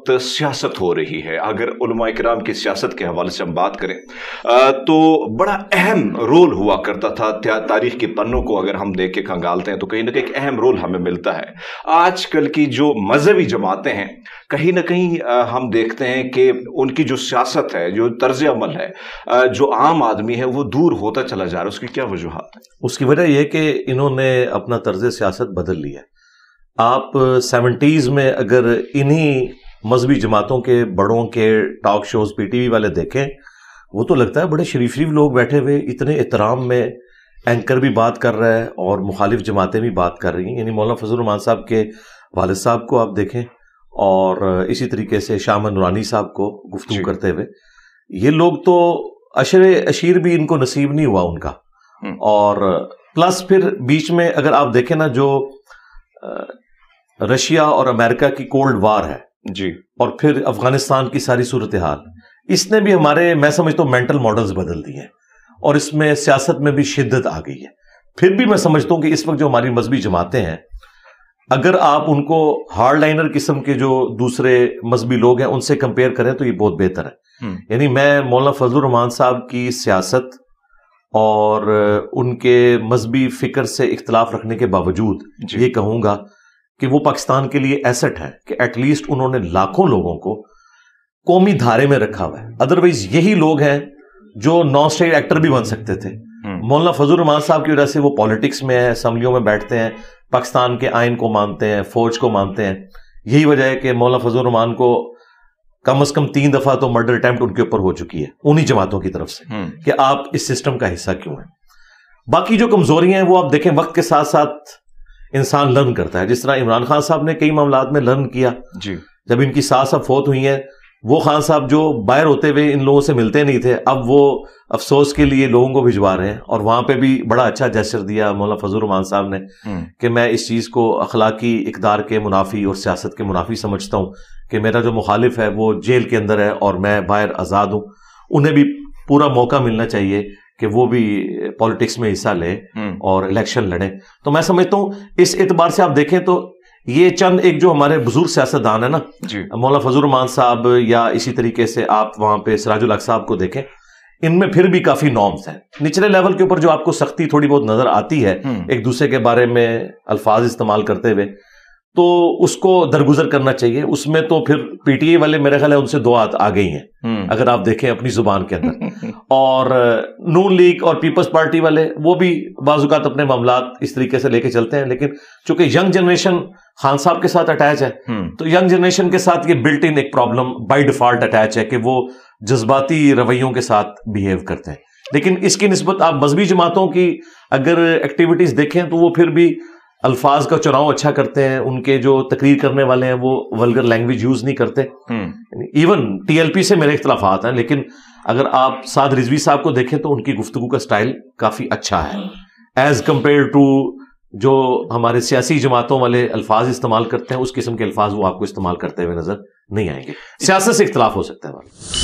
وقت سیاست ہو رہی ہے. اگر علماء کرام کی سیاست کے حوالے سے ہم بات کریں تو بڑا اہم رول ہوا کرتا تھا. تاریخ کے پنوں کو اگر ہم دیکھ کے کھنگالتے ہیں تو کہیں نہ کہیں ایک اہم رول ہمیں ملتا ہے. آج کل کی جو مذہبی جماعتیں ہیں کہیں نہ کہیں ہم دیکھتے ہیں کہ ان کی جو سیاست ہے, جو طرز عمل ہے, جو عام آدمی ہے وہ دور ہوتا چلا جا رہا ہے. اس کی کیا وجوہات ہیں؟ اس کی وجہ یہ کہ انہوں نے اپنا طرز سیاست بدل لیا. آپ 70s میں اگر انہی مذہبی جماعتوں کے بڑوں کے talk shows P T V والے دیکھیں, وہ تو لگتا ہے بڑے شریف لوگ بیٹھے ہوئے اتنے احترام میں, اینکر بھی بات کر رہا ہے اور مخالف جماعتیں بھی بات کر رہی ہیں. یعنی مولانا فضل الرحمان صاحب کے والد صاحب کو آپ دیکھیں اور اسی طریقے سے شاہ احمد نورانی صاحب کو گفتگو کرتے ہوئے, یہ لوگ تو عشیر بھی ان کو نصیب نہیں ہوا ان کا. اور پلس پھر بیچ میں اگر آپ دیکھیں نا, جو رشیا اور امریکہ کی کولڈ وار ہے جی, اور پھر افغانستان کی ساری صورتحال, اس نے بھی ہمارے, میں سمجھتا ہوں, مینٹل ماڈلز بدل دیے ہیں اور اس میں سیاست میں بھی شدت آ گئی ہے. پھر بھی میں سمجھتا ہوں کہ اس وقت جو ہماری مذہبی جماعتیں ہیں, اگر آپ ان کو ہارڈ لائنر قسم کے جو دوسرے مذہبی لوگ ہیں ان سے کمپیئر کریں تو یہ بہت بہتر ہے. یعنی میں مولانا فضل الرحمان صاحب کی سیاست اور ان کے مذہبی فکر سے اختلاف رکھنے کے باوجود یہ کہوں گا کہ وہ پاکستان کے لیے ایسٹ ہے کہ ایٹ لیسٹ انہوں نے لاکھوں لوگوں کو قومی دھارے میں رکھا ہوا ہے. ادروائز یہی لوگ ہیں جو نان اسٹیٹ ایکٹر بھی بن سکتے تھے. مولانا فضل الرحمان صاحب کی وجہ سے وہ پالیٹکس میں ہیں, اسمبلیوں میں بیٹھتے ہیں, پاکستان کے آئین کو مانتے ہیں, فوج کو مانتے ہیں. یہی وجہ ہے کہ مولانا فضل الرحمان کو کم از کم 3 دفعہ تو مرڈر اٹیمپٹ ان کے اوپر ہو چکی ہے انہی جماعتوں کی طرف سے کہ آپ اس سسٹم کا حصہ کیوں ہیں. باقی جو کمزوریاں ہیں وہ آپ دیکھیں وقت کے ساتھ ساتھ انسان لرن کرتا ہے. جس طرح عمران خان صاحب نے کئی معاملات میں لرن کیا. جب ان کی ساس اب فوت ہوئی ہیں, وہ خان صاحب جو باہر ہوتے ہوئے ان لوگوں سے ملتے نہیں تھے, اب وہ افسوس کے لیے لوگوں کو بھجوا رہے ہیں. اور وہاں پہ بھی بڑا اچھا جیسچر دیا مولانا فضل الرحمان صاحب نے کہ میں اس چیز کو اخلاقی اقدار کے منافی اور سیاست کے منافی سمجھتا ہوں کہ میرا جو مخالف ہے وہ جیل کے اندر ہے اور میں باہر آزاد ہوں. انہیں بھی پورا موقع ملنا چاہیے کہ وہ بھی پالیٹکس میں حصہ لے اور الیکشن لڑیں. تو میں سمجھتا ہوں اس اعتبار سے آپ دیکھیں تو یہ چند ایک جو ہمارے بزرگ سیاستدان ہیں نا, مولانا فضل الرحمان صاحب یا اسی طریقے سے آپ وہاں پہ سراج الحق صاحب کو دیکھیں, ان میں پھر بھی کافی نارمز ہیں. نچلے لیول کے اوپر جو آپ کو سختی تھوڑی بہت نظر آتی ہے ایک دوسرے کے بارے میں الفاظ استعمال کرتے ہوئے, تو اس کو درگزر کرنا چاہیے. اس میں تو پھر پی ٹی اے والے میرے خیال ہے ان سے 2 ہاتھ آ گئی ہیں اگر آپ دیکھیں اپنی زبان کے اندر. اور نون لیگ اور پیپلز پارٹی والے وہ بھی بعض اوقات اپنے معاملات اس طریقے سے لے کے چلتے ہیں, لیکن چونکہ ینگ جنریشن خان صاحب کے ساتھ اٹیچ ہے تو ینگ جنریشن کے ساتھ یہ بلٹ ان ایک پرابلم بائی ڈیفالٹ اٹیچ ہے کہ وہ جذباتی رویوں کے ساتھ بیہیو کرتے ہیں. لیکن اس کی نسبت آپ مذہبی جماعتوں کی اگر ایکٹیویٹیز دیکھیں تو وہ پھر بھی الفاظ کا چناؤ اچھا کرتے ہیں. ان کے جو تقریر کرنے والے ہیں وہ ولگر لینگویج یوز نہیں کرتے. ایون ٹی ایل پی سے میرے اختلافات ہیں, لیکن اگر آپ سعد رضوی صاحب کو دیکھیں تو ان کی گفتگو کا سٹائل کافی اچھا ہے ایز کمپیئر ٹو جو ہمارے سیاسی جماعتوں والے الفاظ استعمال کرتے ہیں. اس قسم کے الفاظ وہ آپ کو استعمال کرتے ہوئے نظر نہیں آئیں گے. سیاست سے اختلاف ہو سکتا ہے.